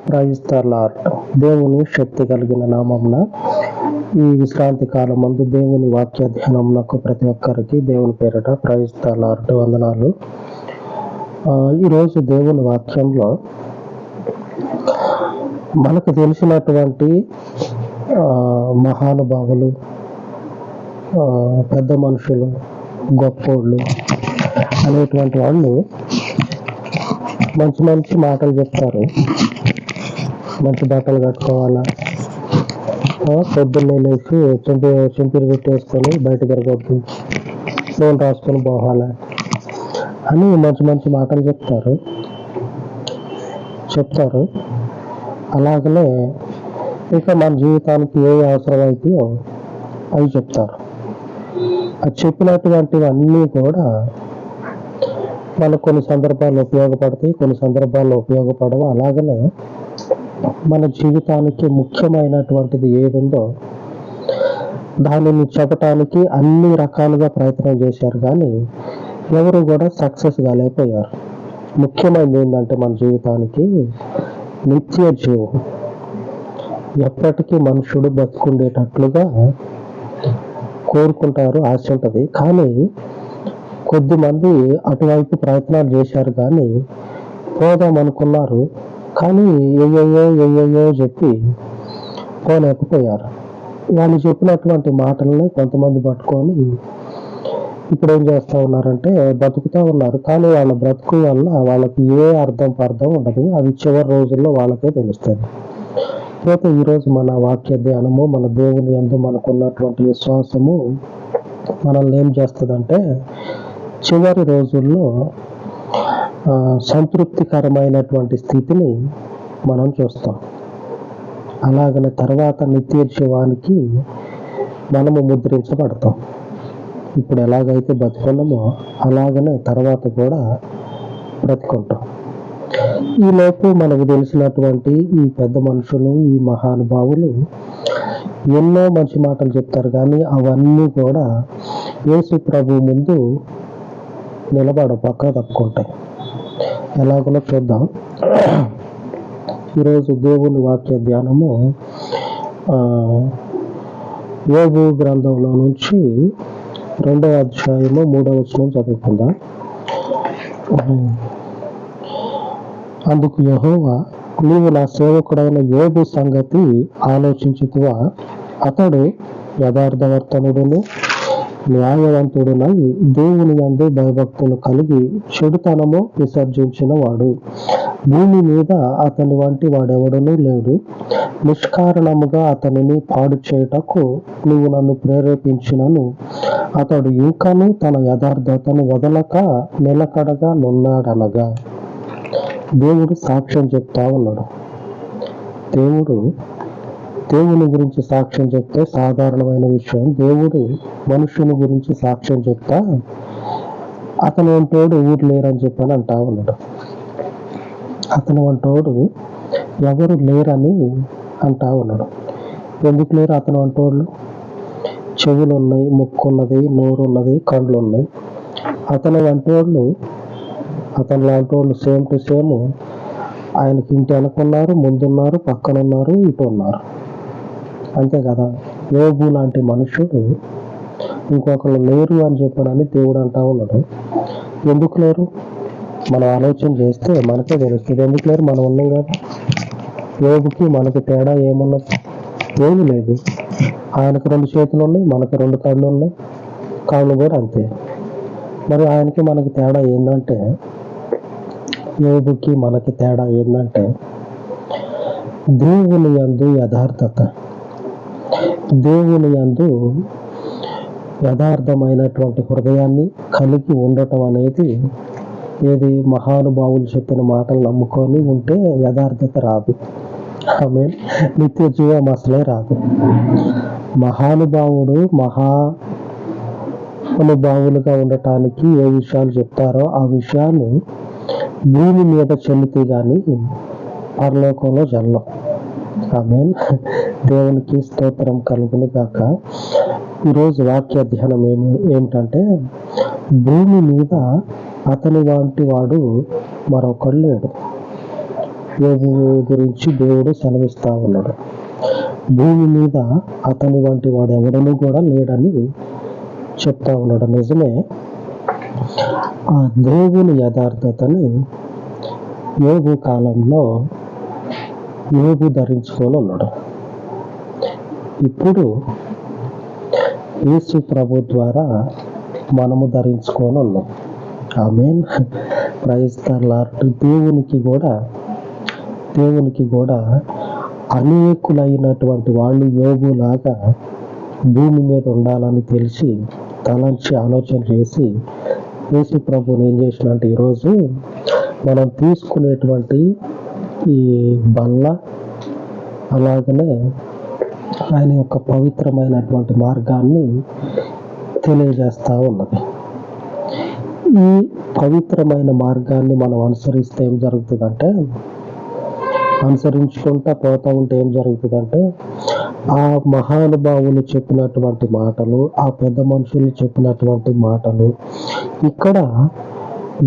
Praise the lord. దేవుని శక్తి కలిగిన నామమున ఈ విశ్రాంతి కాలం ముందు దేవుని వాక్య ధ్యానమునకు ప్రతి ఒక్కరికి దేవుని పేరట ప్రైజ్ ద లార్డ్ వందనాలు. ఈరోజు దేవుని వాక్యంలో మనకు తెలిసినటువంటి మహానుభావులు, పెద్ద మనుషులు, గొప్పోళ్ళు అనేటువంటి వాళ్ళు మంచి మంచి మాటలు చెప్తారు. మంచి బట్టలు కట్టుకోవాలా, పొద్దున్నే లేచి చింపిరి పెట్టేసుకొని బయట తిరగొద్దు, నూనె రాసుకొని పోవాలా అని మంచి మంచి మాటలు చెప్తారు. అలాగనే ఇంకా మన జీవితానికి ఏ అవసరమైతాయో అవి చెప్తారు. అది చెప్పినటువంటివన్నీ కూడా మనకు కొన్ని సందర్భాల్లో ఉపయోగపడతాయి, కొన్ని సందర్భాల్లో ఉపయోగపడవు. అలాగనే మన జీవితానికి ముఖ్యమైనటువంటిది ఏదుందో దానిని చెప్పటానికి అన్ని రకాలుగా ప్రయత్నం చేశారు, కానీ ఎవరు కూడా సక్సెస్ కాలేకపోయారు. ముఖ్యమైనది ఏంటంటే మన జీవితానికి నిత్య జీవం, ఎప్పటికీ మనుషుడు బతుకుండేటట్లుగా కోరుకుంటారు, ఆశ ఉంటుంది. కానీ కొద్దిమంది అటువైపు ప్రయత్నాలు చేశారు, కానీ పోదాం అనుకున్నారు, కానీ ఏయో చెప్పి పోలేకపోయారు. వాళ్ళు చెప్పినటువంటి మాటలని కొంతమంది పట్టుకొని ఇప్పుడు ఏం చేస్తూ ఉన్నారంటే బతుకుతూ ఉన్నారు. కానీ వాళ్ళ బ్రతుకు వల్ల వాళ్ళకి ఏ అర్థం ఉండదు. అది చివరి రోజుల్లో వాళ్ళకే తెలుస్తుంది. అయితే ఈరోజు మన వాక్య ధ్యానము, మన దేవుని యందు మనకున్నటువంటి విశ్వాసము మనల్ని ఏం చేస్తుందంటే చివరి రోజుల్లో సంతృప్తికరమైనటువంటి స్థితిని మనం చూస్తాం. అలాగనే తర్వాత నిత్య జీవానికి మనము ముద్రించబడతాం. ఇప్పుడు ఎలాగైతే బతుకున్నామో అలాగనే తర్వాత కూడా బ్రతుకుంటాం. ఈలోపు మనకు తెలిసినటువంటి ఈ పెద్ద మనుషులు, ఈ మహానుభావులు ఎన్నో మంచి మాటలు చెప్తారు, కానీ అవన్నీ కూడా యేసు ప్రభు ముందు పక్క తప్పుకుంటాయి. ఎలాగో చూద్దాం. ఈరోజు దేవుని వాక్య ధ్యానము యోబు గ్రంథంలో నుంచి 2వ అధ్యాయము 3వ వచనం చదువుకుందాం. అందుకు యెహోవా, నీవు నా సేవకుడైన యోబు సంగతి ఆలోచించుతువా? అతడు యథార్థవర్తనుడును న్యాయవంతుడునై దేవుని యందు భయభక్తులు కలిగి చెడుతనము విసర్జించిన వాడు. భూమి మీద అతని వంటి వాడెవడనూ లేడు. నిష్కారణముగా అతనిని పాడు చేయుటకు నీవు నన్ను ప్రేరేపించినను అతడు ఇంకను తన యథార్థతను వదలక నిలకడగా నున్నాడనగా. దేవుడు సాక్ష్యం చెప్తా ఉన్నాడు. దేవుని గురించి సాక్ష్యం చెప్తే సాధారణమైన విషయం. దేవుడు మనుషుని గురించి సాక్ష్యం చెప్తా అతను వంటోడు ఊరు లేరని చెప్పని అంటా ఉన్నాడు. అతను వంటోడు ఎవరు లేరని అంటా ఉన్నాడు. ఎందుకు లేరు అతను వంటోళ్ళు? చెవులు ఉన్నాయి, ముక్కు ఉన్నది, నోరు ఉన్నది, కళ్ళు ఉన్నాయి. అతను వంటోళ్ళు, అతను లాంటి వాళ్ళు సేమ్ టు సేమ్ ఆయనకి ఇంటి అనుకున్నారు, ముందున్నారు, పక్కనున్నారు, ఇటు ఉన్నారు. అంతే కదా. యోబు లాంటి మనుషుడు ఇంకొకళ్ళు లేరు అని చెప్పనని దేవుడు అంటా ఉన్నాడు. ఎందుకు లేరు? మనం ఆలోచన చేస్తే మనకే తెలుస్తుంది ఎందుకు లేరు. మనం ఉన్నాం కదా. యోబుకి మనకి తేడా ఏమున్నది? ఏమీ లేదు. ఆయనకు 2 చేతులు ఉన్నాయి, మనకు 2 కళ్ళు ఉన్నాయి, కాళ్ళు కూడా అంతే. మరి ఆయనకి మనకి తేడా ఏంటంటే, యోబుకి మనకి తేడా ఏంటంటే దేవుని యందు యథార్థత, దేవుని యందు యథార్థమైనటువంటి హృదయాన్ని కలిగి ఉండటం అనేది ఏది మహానుభావులు చెప్పిన మాటలు నమ్ముకొని ఉంటే యథార్థత రాదు. ఆమె నిత్య జీవం అసలే రాదు. మహానుభావులుగా ఉండటానికి ఏ విషయాలు చెప్తారో ఆ విషయాలు భూమి మీద చెల్లితే గాని పరలోకంలో జల్లం. ఆమేన్. దేవునికి స్తోత్రం కలుగును గాక. ఈరోజు వాక్య ధ్యానం ఏమిటంటే భూమి మీద అతని వంటి వాడు మరొకడు లేడు. యోబు గురించి దేవుడు సెలవిస్తా ఉన్నాడు. భూమి మీద అతని వంటి వాడు ఎవడనూ కూడా లేడని చెప్తా ఉన్నాడు. నిజమే, ఆ దేవుని యథార్థతని యోబు కాలంలో యోబు ధరించుకొని ఉన్నాడు. ఇప్పుడు యేసు ప్రభు ద్వారా మనము ధరించుకొని ఉన్నాం. ఆమేన్. Praise the Lord. దేవునికి కూడా అనేకులైనటువంటి వాళ్ళు యోబులాగా భూమి మీద ఉండాలని తెలిసి తలంచి ఆలోచన చేసి యేసు ప్రభుని ఏం చేసినంటే ఈరోజు మనం తీసుకునేటువంటి ఈ బల్ల, అలాగనే ఆయన యొక్క పవిత్రమైనటువంటి మార్గాన్ని తెలియజేస్తూ ఉన్నది. ఈ పవిత్రమైన మార్గాన్ని మనం అనుసరిస్తే ఏం జరుగుతుందంటే, అనుసరించుకుంటా పోతా ఉంటే ఏం జరుగుతుందంటే, ఆ మహానుభావులు చెప్పినటువంటి మాటలు, ఆ పెద్ద మనుషులు చెప్పినటువంటి మాటలు, ఇక్కడ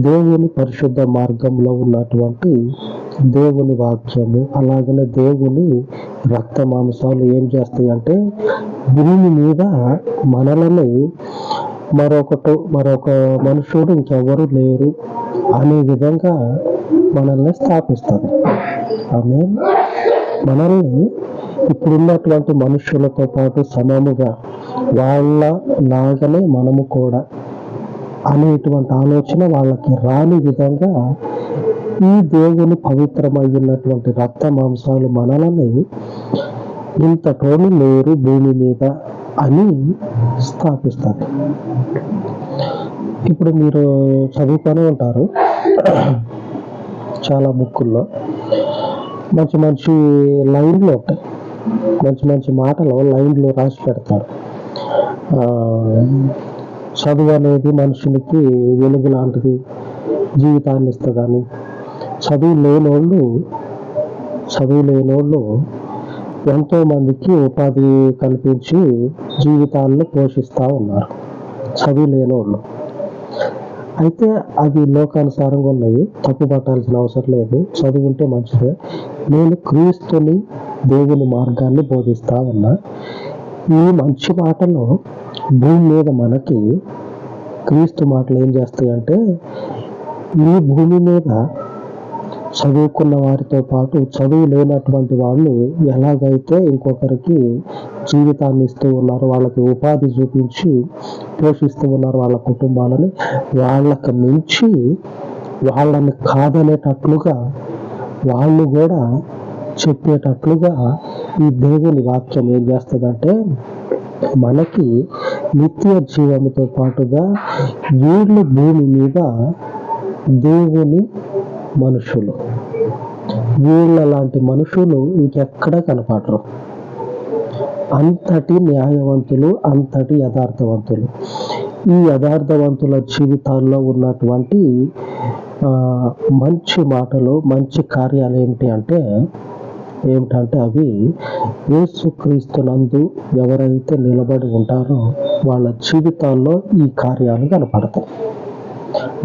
దేవుని పరిశుద్ధ మార్గంలో ఉన్నటువంటి దేవుని వాక్యము, అలాగనే దేవుని రక్త మాంసాలు ఏం చేస్తాయి అంటే భూమి మీద మనల్ని మరొక మనుషుడు ఇంకెవరు లేరు అనే విధంగా మనల్ని స్థాపిస్తుంది. ఆమె మనల్ని ఇప్పుడున్నటువంటి మనుషులతో పాటు సమముగా వాళ్ళ లాగానే మనము కూడా అనేటువంటి ఆలోచన వాళ్ళకి రాని విధంగా ఈ దేవుని పవిత్రమైనటువంటి రక్త మాంసాలు మనల్ని ఇంతటోని లేరు భూమి మీద అని స్థాపిస్తారు. ఇప్పుడు మీరు చదువుతూనే ఉంటారు, చాలా బుక్కుల్లో మంచి మంచి లైన్లు ఉంటాయి, మంచి మాటలు లైన్లు రాసి పెడతారు. చదువు అనేది మనుషులకి వెలుగు లాంటిది, జీవితాన్ని ఇస్తుందని. చదువు లేనోళ్ళు ఎంతో మందికి ఉపాధి కల్పించి జీవితాలను పోషిస్తూ ఉన్నారు, చదువు లేనోళ్ళు. అయితే అవి లోకానుసారంగా ఉన్నాయి, తప్పు పట్టాల్సిన అవసరం లేదు, చదువుంటే మంచిదే. నేను క్రీస్తుని, దేవుని మార్గాన్ని బోధిస్తా ఉన్నా. ఈ మంచి మాటలు భూమి మీద మనకి క్రీస్తు మాటలు ఏం చేస్తాయంటే, ఈ భూమి మీద చదువుకున్న వారితో పాటు చదువు లేనటువంటి వాళ్ళు ఎలాగైతే ఇంకొకరికి జీవితాన్ని ఇస్తూ ఉన్నారు, వాళ్ళకి ఉపాధి చూపించి పోషిస్తూ ఉన్నారు వాళ్ళ కుటుంబాలని, వాళ్ళకి మించి వాళ్ళని కాదనేటట్లుగా వాళ్ళు కూడా చెప్పేటట్లుగా ఈ దేవుని వాక్యం ఏం చేస్తుందంటే, మనకి నిత్య జీవంతో పాటుగా వీళ్ళు భూమి మీద దేవుని మనుషులు, వీళ్ళ లాంటి మనుషులు ఇంకెక్కడ కనపడరు. అంతటి న్యాయవంతులు, అంతటి యథార్థవంతులు. ఈ యథార్థవంతుల జీవితాల్లో ఉన్నటువంటి మంచి మాటలు, మంచి కార్యాలు ఏమిటంటే అవి యేసుక్రీస్తునందు ఎవరైతే నిలబడి ఉంటారో వాళ్ళ జీవితాల్లో ఈ కార్యాలు కనపడతాయి,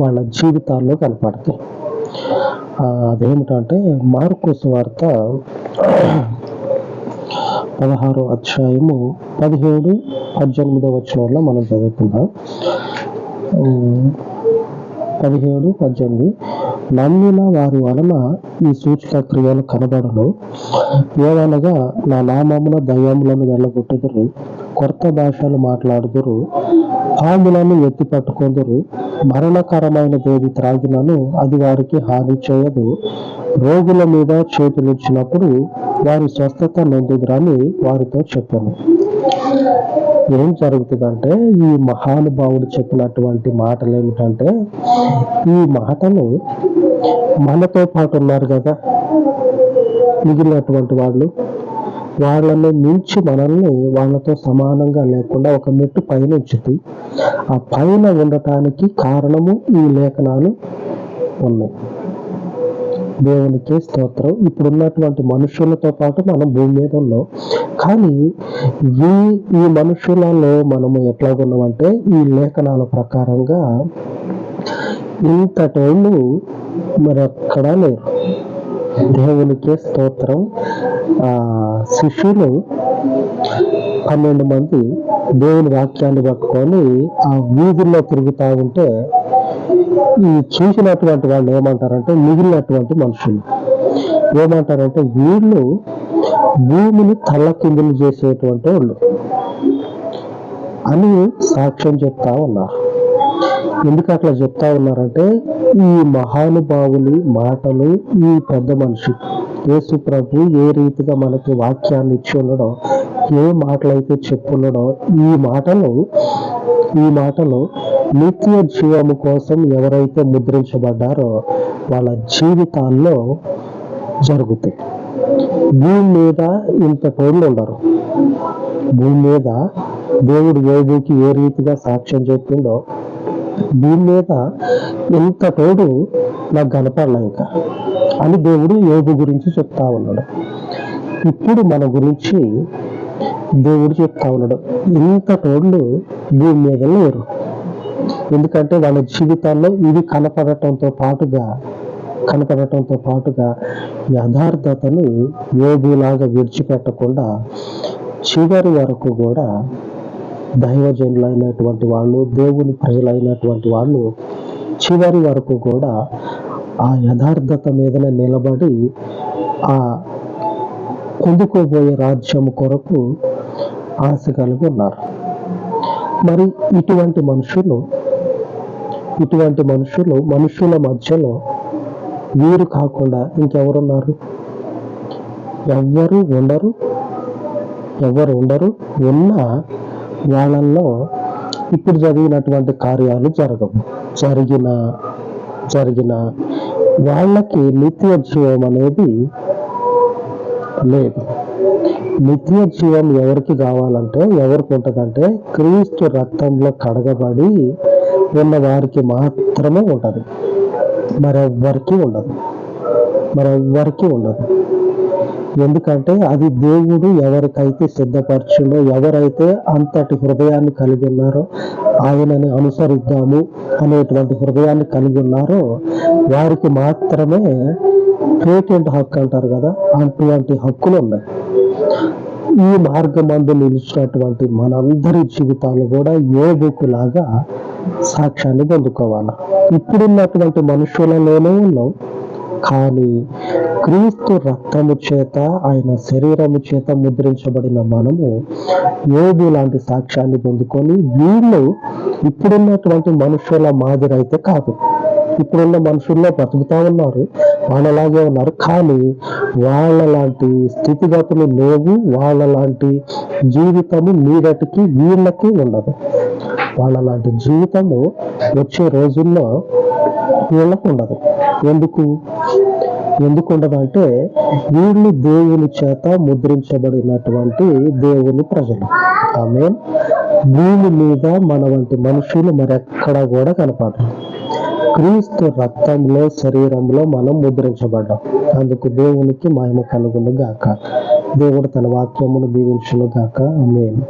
వాళ్ళ జీవితాల్లో కనపడతాయి. అదేమిటంటే మార్కు సువార్త 16వ అధ్యాయము 17-18 వచనంలో మనం చదువుకుందాం. 17-18 నమ్మిన వారి వలన ఈ సూచక క్రియలు కనబడను. ఏవనగా నా నామమున దయ్యములను వెళ్ళగొట్టుదురు, కొత్త భాషలు మాట్లాడుదురు, పాములను ఎత్తి పట్టుకొందురు, మరణకరమైనదేది త్రాగినను అది వారికి హాని చేయదు, రోగుల మీద చేతులుంచినప్పుడు వారి స్వస్థత నొందుదురని వారితో చెప్పాను. ఏం జరుగుతుందంటే, ఈ మహానుభావుడు చెప్పినటువంటి మాటలు ఏమిటంటే, ఈ మాటలు మనతో పాటు ఉన్నారు కదా మిగిలినటువంటి వాళ్ళు, వాళ్ళని మించి మనల్ని వాళ్ళతో సమానంగా లేకుండా ఒక మెట్టు పైన ఉంచుతాయి. ఆ పైన ఉండటానికి కారణము ఈ లేఖనాలు ఉన్నాయి. దేవునికి స్తోత్రం. ఇప్పుడున్నటువంటి మనుషులతో పాటు మనం భూమి మీద ఉన్నాం, కానీ ఈ మనుషులలో మనము ఎట్లాగున్నామంటే ఈ లేఖనాల ప్రకారంగా ఇంతటోళ్ళు మరెక్కడా లేరు. దేవునికే స్తోత్రం. శిష్యులు 12 మంది దేవుని వాక్యాన్ని పట్టుకొని ఆ వీధుల్లో తిరుగుతూ ఉంటే ఈ చూసినటువంటి వాళ్ళు ఏమంటారంటే, మిగిలినటువంటి మనుషులు ఏమంటారంటే, వీళ్ళు భూమిని తల్లకిందులు చేసేటువంటి వాళ్ళు అని సాక్ష్యం చెప్తా ఉన్నారు. ఎందుకు అట్లా చెప్తా ఉన్నారంటే, ఈ మహానుభావుని మాటలు, ఈ పెద్ద మనిషి యేసు ప్రభు ఏ రీతిగా మనకి వాక్యాన్ని ఇచ్చి ఉండడో, ఏ మాటలైతే చెప్పుండడో, ఈ మాటలు నిత్య జీవము కోసం ఎవరైతే ముద్రించబడ్డారో వాళ్ళ జీవితాల్లో జరుగుతాయి. భూమి మీద ఇంత తోళ్ళు ఉండరు. భూమి మీద దేవుడు యోబుకి ఏ రీతిగా సాక్ష్యం చెప్పిండో, భూమి మీద ఇంత తోడు నాకు కనపడలే ఇంకా అని దేవుడు యోబు గురించి చెప్తా ఉన్నాడు. ఇప్పుడు మన గురించి దేవుడు చెప్తా ఉన్నాడు, ఇంత తోళ్ళు భూమి మీద లేరు. ఎందుకంటే వాళ్ళ జీవితాల్లో ఇది కనపడటంతో పాటుగా యథార్థతను యోబులాగా విడిచిపెట్టకుండా చివరి వరకు కూడా దైవజనులైనటువంటి వాళ్ళు, దేవుని ప్రజలైనటువంటి వాళ్ళు చివరి వరకు కూడా ఆ యథార్థత మీదనే నిలబడి ఆ పొందుకోబోయే రాజ్యం కొరకు ఆశ కలిగి ఉన్నారు. మరి ఇటువంటి మనుషుల మధ్యలో వీరు కాకుండా ఇంకెవరున్నారు? ఎవరు ఉండరు. ఉన్న వాళ్ళల్లో ఇప్పుడు జరిగినటువంటి కార్యాలు జరిగిన వాళ్ళకి నిత్య జీవం అనేది లేదు. నిత్య జీవం ఎవరికి కావాలంటే, ఎవరికి ఉంటుందంటే, క్రీస్తు రక్తంలో కడగబడి ఉన్న వారికి మాత్రమే ఉంటుంది. మరెవ్వరికి ఉండదు. ఎందుకంటే అది దేవుడు ఎవరికైతే సిద్ధపరచుండో, ఎవరైతే అంతటి హృదయాన్ని కలిగి ఉన్నారో, ఆయనని అనుసరిద్దాము అనేటువంటి హృదయాన్ని కలిగి ఉన్నారో వారికి మాత్రమే పేటెంట్ హక్కు అంటారు కదా, అటువంటి హక్కులు ఉన్నాయి. ఈ మార్గమందు నిలిచినటువంటి మనందరి జీవితాలు కూడా యోబుకు లాగా సాక్ష్యాన్ని పొందుకోవాలి. ఇప్పుడున్నటువంటి మనుషులలోనే ఉన్నాం, కానీ క్రీస్తు రక్తము చేత, ఆయన శరీరము చేత ముద్రించబడిన మనము యోబు లాంటి సాక్ష్యాన్ని పొందుకొని, వీళ్ళు ఇప్పుడున్నటువంటి మనుషుల మాదిరి అయితే కాదు. ఇప్పుడున్న మనుషుల్లో బ్రతుకుతా ఉన్నారు, వాళ్ళలాగే ఉన్నారు, కానీ వాళ్ళలాంటి స్థితిగతులు లేవు. వాళ్ళలాంటి జీవితము మీదటికి వీళ్ళకి ఉండదు. వాళ్ళలాంటి జీవితము వచ్చే రోజుల్లో వీళ్ళకు ఉండదు. ఎందుకు ఉండదంటే, వీళ్ళు దేవుని చేత ముద్రించబడినటువంటి దేవుని ప్రజలు. ఆమేన్. భూమి మీద మన వంటి మనుషులు మరెక్కడ కూడా కనపడరు. క్రీస్తు రక్తంలో, శరీరంలో మనం ముద్రించబడ్డాం. అందుకు దేవునికి మహిమ కలుగును గాక. దేవుడు తన వాక్యమును దీవించును గాక. ఆమేన్.